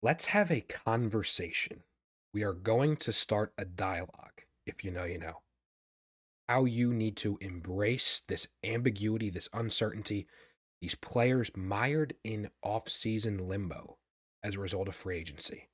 Let's have a conversation. We are going to start a dialogue, if you know, you know. How you need to embrace this ambiguity, this uncertainty, these players mired in off-season limbo as a result of free agency.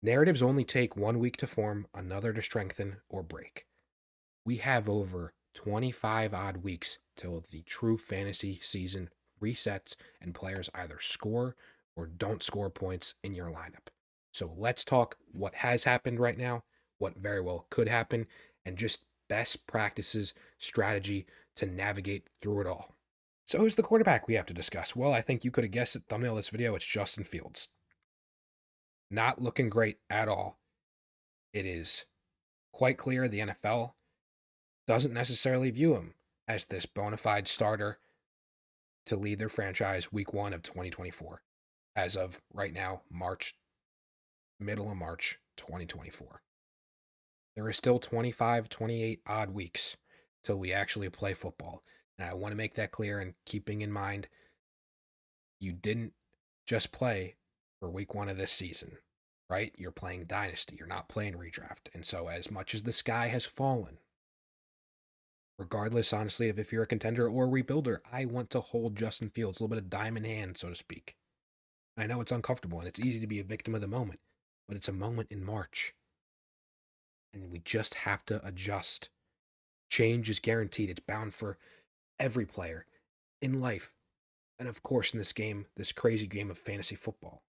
Narratives only take 1 week to form, another to strengthen or break. We have over 25 odd weeks till the true fantasy season resets and players either score or don't score points in your lineup. So let's talk what has happened right now, what very well could happen, and just best practices, strategy to navigate through it all. So who's the quarterback we have to discuss? Well, I think you could have guessed it, thumbnail of this video, it's Justin Fields. Not looking great at all. It is quite clear the NFL doesn't necessarily view him as this bona fide starter to lead their franchise week 1 of 2024 as of right now, middle of March 2024. There is still 25, 28 odd weeks till we actually play football. And I want to make that clear, and keeping in mind, you didn't just play for week 1 of this season, right? You're playing Dynasty. You're not playing redraft. And so as much as the sky has fallen, regardless, honestly, of if you're a contender or a rebuilder, I want to hold Justin Fields, a little bit of diamond hand, so to speak. I know it's uncomfortable and it's easy to be a victim of the moment, but it's a moment in March. And we just have to adjust. Change is guaranteed. It's bound for every player in life. And of course, in this game, this crazy game of fantasy football,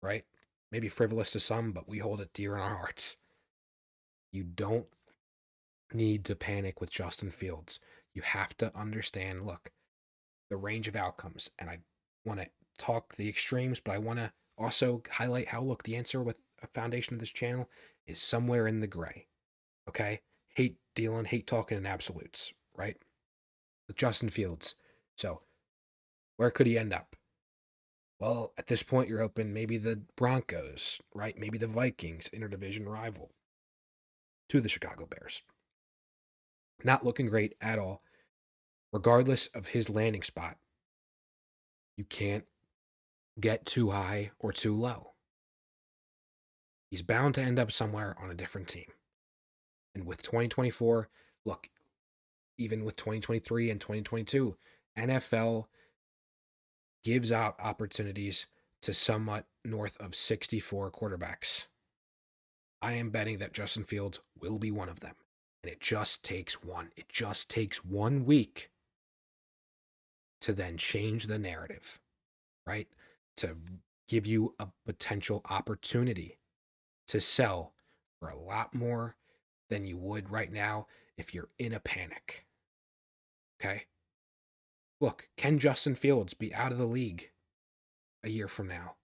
right? Maybe frivolous to some, but we hold it dear in our hearts. You don't need to panic with Justin Fields. You have to understand, look, the range of outcomes. And I want to talk the extremes, but I want to also highlight how, look, the answer with a foundation of this channel is somewhere in the gray. Okay? Hate dealing, hate talking in absolutes, right? With Justin Fields. So, where could he end up? Well, at this point, you're hoping maybe the Broncos, right? Maybe the Vikings, interdivision rival, to the Chicago Bears. Not looking great at all. Regardless of his landing spot, you can't get too high or too low. He's bound to end up somewhere on a different team. And with 2024, look, even with 2023 and 2022, NFL gives out opportunities to somewhat north of 64 quarterbacks. I am betting that Justin Fields will be one of them. And it just takes one. It just takes 1 week to then change the narrative, right? To give you a potential opportunity to sell for a lot more than you would right now if you're in a panic. Okay? Look, can Justin Fields be out of the league a year from now?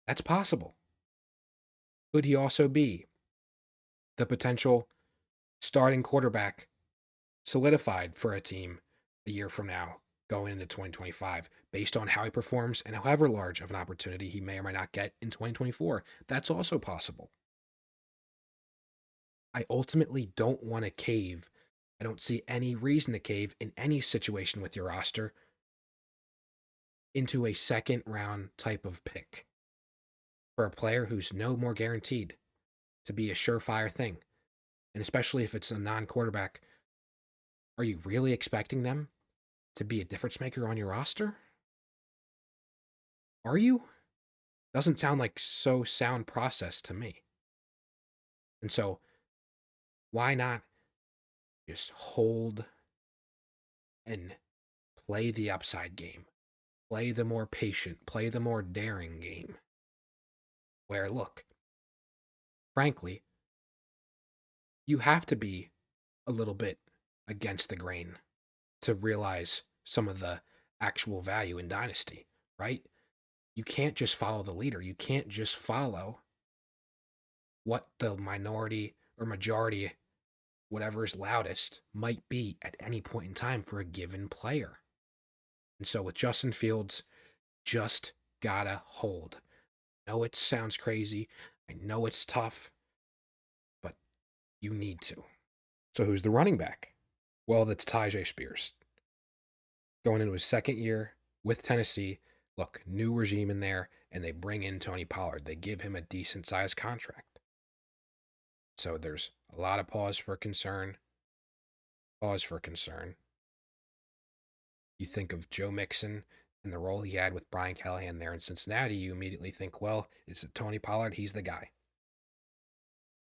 That's possible. Could he also be the potential starting quarterback solidified for a team a year from now going into 2025 based on how he performs and however large of an opportunity he may or may not get in 2024? That's also possible. I ultimately don't want to cave. I don't see any reason to cave in any situation with your roster into a second round type of pick for a player who's no more guaranteed to be a surefire thing. And especially if it's a non quarterback, are you really expecting them to be a difference maker on your roster? Are you? Doesn't sound like so sound process to me. And so, why not just hold and play the upside game? Play the more patient, play the more daring game. Where, look, frankly, you have to be a little bit against the grain to realize some of the actual value in Dynasty, right? You can't just follow the leader. You can't just follow what the minority or majority, whatever is loudest, might be at any point in time for a given player. And so with Justin Fields, just gotta hold. I know it sounds crazy. I know it's tough, but you need to. So who's the running back? Well, that's Tyjae Spears. Going into his second year with Tennessee. Look, new regime in there. and they bring in Tony Pollard. They give him a decent sized contract. So there's a lot of pause for concern. Pause for concern. You think of Joe Mixon and the role he had with Brian Callahan there in Cincinnati, you immediately think, well, it's Tony Pollard, he's the guy.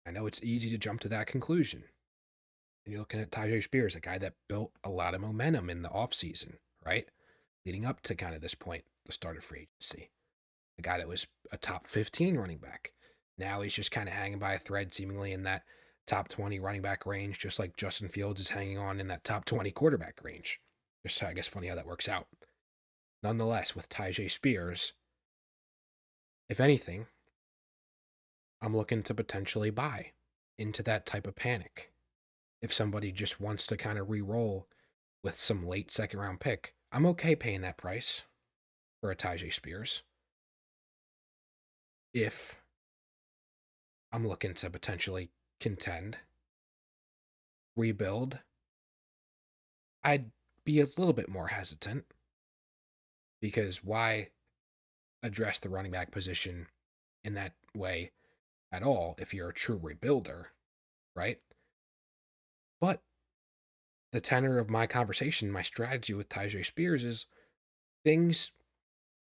I know it's easy to jump to that conclusion. And you're looking at Tyjae Spears, a guy that built a lot of momentum in the offseason, right? Leading up to kind of this point, the start of free agency. A guy that was a top 15 running back. Now he's just kind of hanging by a thread, seemingly in that top 20 running back range, just like Justin Fields is hanging on in that top 20 quarterback range. Just, I guess, funny how that works out. Nonetheless, with Tyjae Spears, if anything, I'm looking to potentially buy into that type of panic. If somebody just wants to kind of re-roll with some late second round pick, I'm okay paying that price for a Tyjae Spears. If I'm looking to potentially contend, rebuild, I'd be a little bit more hesitant, because why address the running back position in that way at all if you're a true rebuilder, right? But the tenor of my conversation, my strategy with Tyjae Spears is things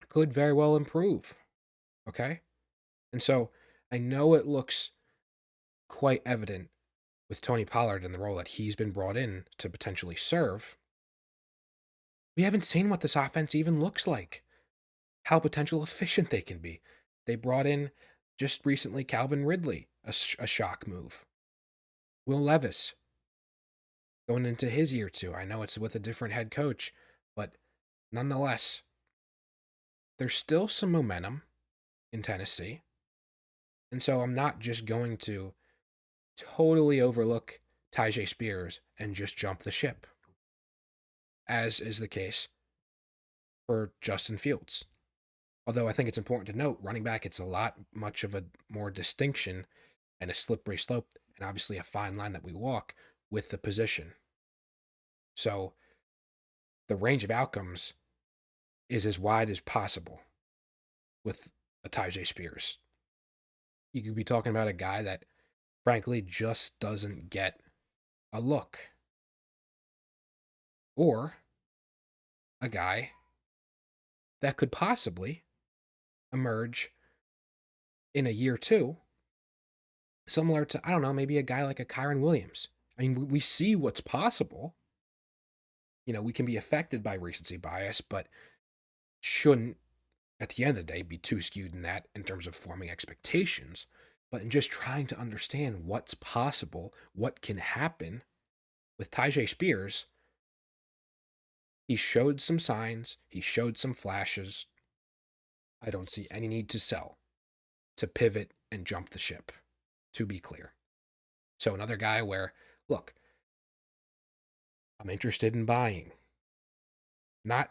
could very well improve, okay? And so I know it looks quite evident with Tony Pollard and the role that he's been brought in to potentially serve. We haven't seen what this offense even looks like, how potential efficient they can be. They brought in just recently Calvin Ridley, a shock move. Will Levis going into his year 2. I know it's with a different head coach, but nonetheless, there's still some momentum in Tennessee. And so I'm not just going to totally overlook Tyjae Spears and just jump the ship, as is the case for Justin Fields. Although I think it's important to note, running back, it's a lot much of a more distinction and a slippery slope, and obviously a fine line that we walk with the position. So the range of outcomes is as wide as possible with a Tyjae Spears. You could be talking about a guy that, frankly, just doesn't get a look. Or a guy that could possibly emerge in a year 2, similar to, I don't know, maybe a guy like a Kyron Williams. I mean, we see what's possible. You know, we can be affected by recency bias, but shouldn't, at the end of the day, be too skewed in that in terms of forming expectations, but in just trying to understand what's possible, what can happen with Tyjae Spears. He showed some signs, he showed some flashes. I don't see any need to sell, to pivot and jump the ship, to be clear. So another guy where, look, I'm interested in buying. Not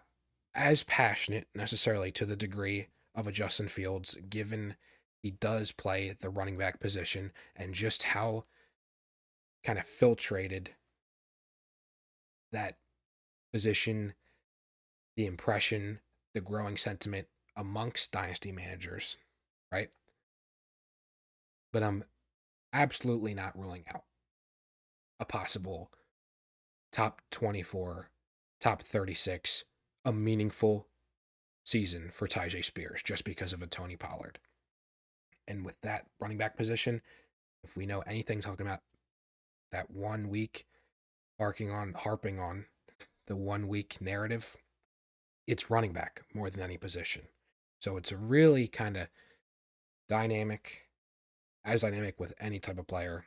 as passionate necessarily to the degree of a Justin Fields, given he does play the running back position and just how kind of filtrated that position, the impression, the growing sentiment amongst dynasty managers, right? But I'm absolutely not ruling out a possible top 24, top 36, a meaningful season for Tyjae Spears just because of a Tony Pollard. And with that running back position, if we know anything talking about that 1 week, harping on the 1 week narrative, it's running back more than any position. So it's a really kind of dynamic, as dynamic with any type of player,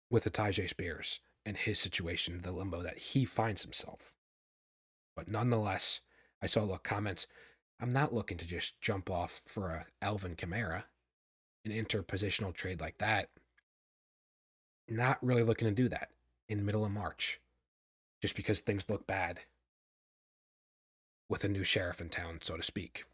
with the Tyjae Spears and his situation, the limbo that he finds himself. But nonetheless, I saw the comments. I'm not looking to just jump off for a Alvin Kamara, an interpositional trade like that. Not really looking to do that in the middle of March, just because things look bad with a new sheriff in town, so to speak.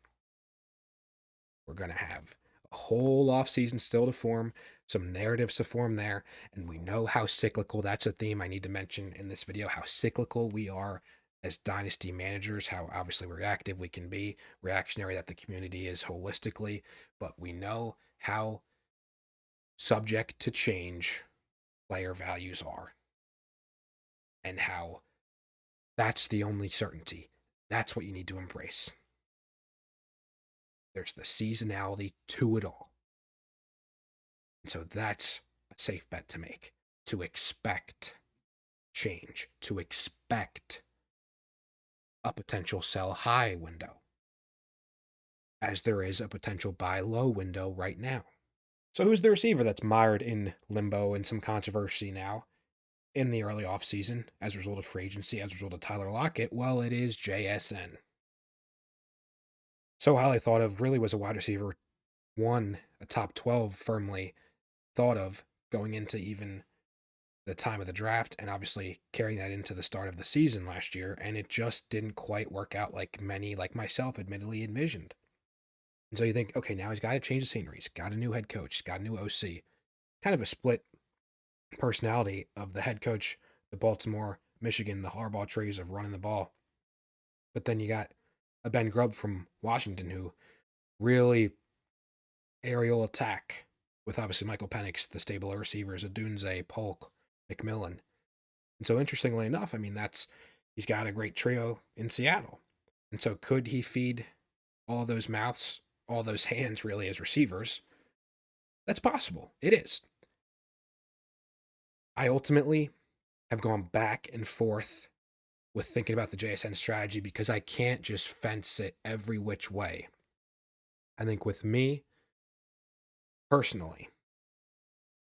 We're going to have a whole offseason still to form, some narratives to form there, and we know how cyclical, that's a theme I need to mention in this video, how cyclical we are as dynasty managers, how obviously reactive we can be, reactionary that the community is holistically, but we know how subject to change player values are and how that's the only certainty. That's what you need to embrace. There's the seasonality to it all. And so that's a safe bet to make. To expect change, to expect a potential sell high window, as there is a potential buy low window right now. So who's the receiver that's mired in limbo and some controversy now in the early offseason as a result of free agency, as a result of Tyler Lockett? Well, it is JSN. So highly thought of, really was a wide receiver one, a top 12 firmly thought of going into even the time of the draft, and obviously carrying that into the start of the season last year, and it just didn't quite work out like many, like myself, admittedly envisioned. And so you think, okay, now he's got to change the scenery. He's got a new head coach. He's got a new OC. Kind of a split personality of the head coach, the Baltimore, Michigan, the Harbaugh trees of running the ball. But then you got a Ben Grubb from Washington who really aerial attack with obviously Michael Penix, the stable of receivers, Adunze, Polk, McMillan. And so interestingly enough, I mean, he's got a great trio in Seattle. And so could he feed all those mouths, all those hands really as receivers? That's possible. It is. I ultimately have gone back and forth with thinking about the JSN strategy because I can't just fence it every which way. I think with me personally,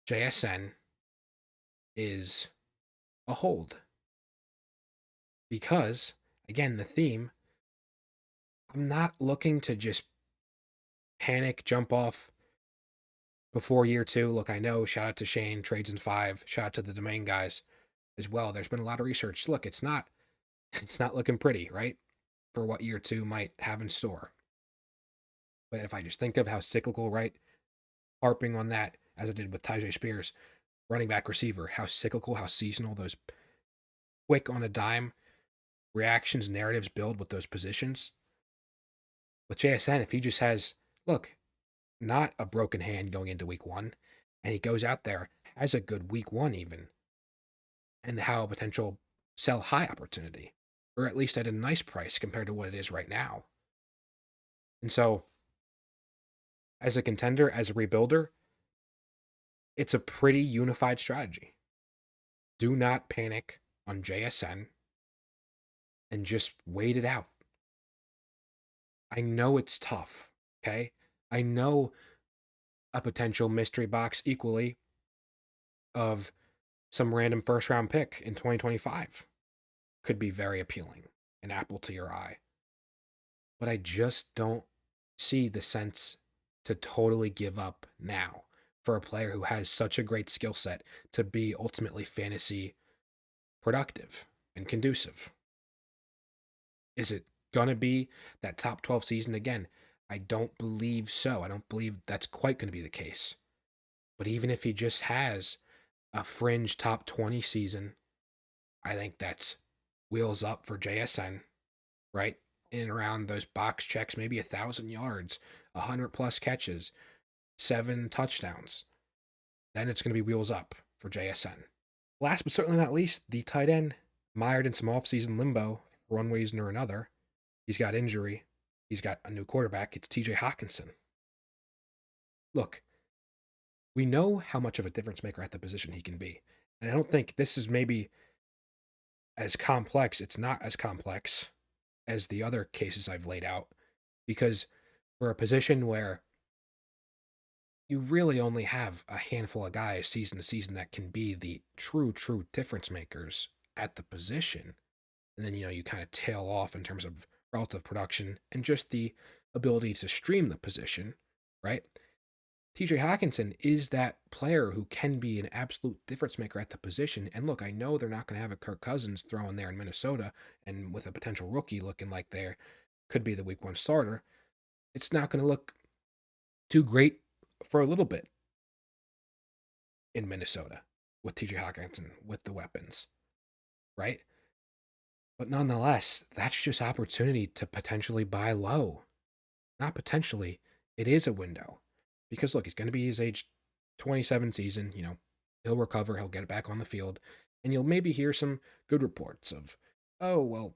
JSN is a hold because, again, the theme, I'm not looking to just panic, jump off before year two. Look, I know, shout out to Shane, Trades in 5, shout out to the domain guys as well. There's been a lot of research. Look, it's not looking pretty, right? For what year two might have in store. But if I just think of how cyclical, right? Harping on that, as I did with Tyjae Spears, running back receiver, how cyclical, how seasonal those quick on a dime reactions, narratives build with those positions. With JSN, if he just has, look, not a broken hand going into week one, and he goes out there, has a good week one even, and how a potential sell high opportunity, or at least at a nice price compared to what it is right now. And so, as a contender, as a rebuilder, it's a pretty unified strategy. Do not panic on JSN and just wait it out. I know it's tough, okay? I know a potential mystery box equally of some random first round pick in 2025 could be very appealing, an apple to your eye. But I just don't see the sense to totally give up now for a player who has such a great skill set to be ultimately fantasy productive and conducive. Is it going to be that top 12 season again? I don't believe so. I don't believe that's quite going to be the case. But even if he just has a fringe top 20 season, I think that's wheels up for JSN, right? In and around those box checks, maybe 1,000 yards, 100+ catches, 7 touchdowns. Then it's going to be wheels up for JSN. Last but certainly not least, the tight end mired in some offseason limbo for one reason or another. He's got injury. He's got a new quarterback. It's TJ Hawkinson. Look, we know how much of a difference maker at the position he can be. And I don't think this is maybe as complex. It's not as complex as the other cases I've laid out because for a position where you really only have a handful of guys season to season that can be the true difference makers at the position. And then, you kind of tail off in terms of relative production and just the ability to stream the position, right? TJ Hawkinson is that player who can be an absolute difference maker at the position. And look, I know they're not going to have a Kirk Cousins throwing there in Minnesota and with a potential rookie looking like they could be the week one starter. It's not going to look too great for a little bit in Minnesota with TJ Hawkinson with the weapons, right? But nonetheless, that's just opportunity to potentially buy low. Not potentially, it is a window. Because look, he's going to be his age 27 season. He'll recover, he'll get it back on the field, and you'll maybe hear some good reports of, oh, well,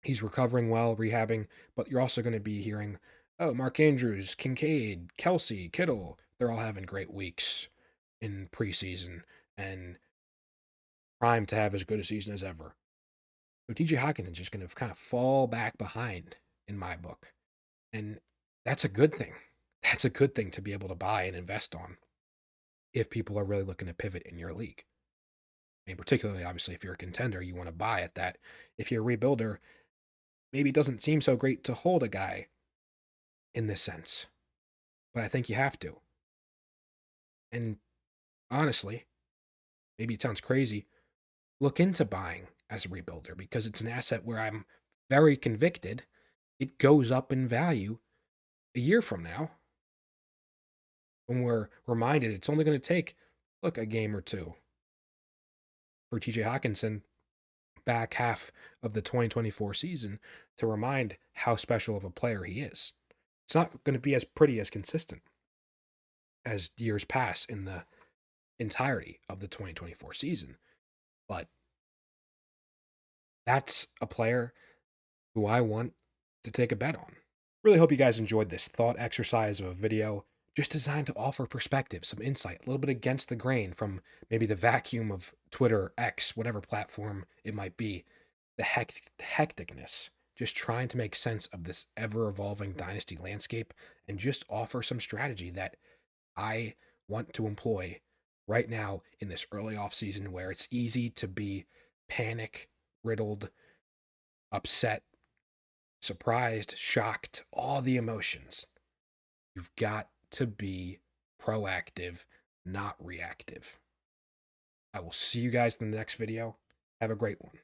he's recovering well, rehabbing, but you're also going to be hearing, oh, Mark Andrews, Kincaid, Kelsey, Kittle, they're all having great weeks in preseason and primed to have as good a season as ever. So TJ Hawkinson's just going to kind of fall back behind in my book. And that's a good thing. That's a good thing to be able to buy and invest on if people are really looking to pivot in your league. I mean, particularly, obviously, if you're a contender, you want to buy at that. If you're a rebuilder, maybe it doesn't seem so great to hold a guy in this sense, but I think you have to. And honestly, maybe it sounds crazy, look into buying as a rebuilder because it's an asset where I'm very convicted it goes up in value a year from now when we're reminded it's only going to take, look, a game or two for TJ Hawkinson back half of the 2024 season to remind how special of a player he is. It's not going to be as pretty as consistent as years pass in the entirety of the 2024 season, but that's a player who I want to take a bet on. Really hope you guys enjoyed this thought exercise of a video just designed to offer perspective, some insight, a little bit against the grain from maybe the vacuum of Twitter, X, whatever platform it might be, the hecticness, just trying to make sense of this ever evolving dynasty landscape and just offer some strategy that I want to employ right now in this early off season where it's easy to be panic riddled, upset, surprised, shocked, all the emotions. You've got to be proactive, not reactive. I will see you guys in the next video. Have a great one.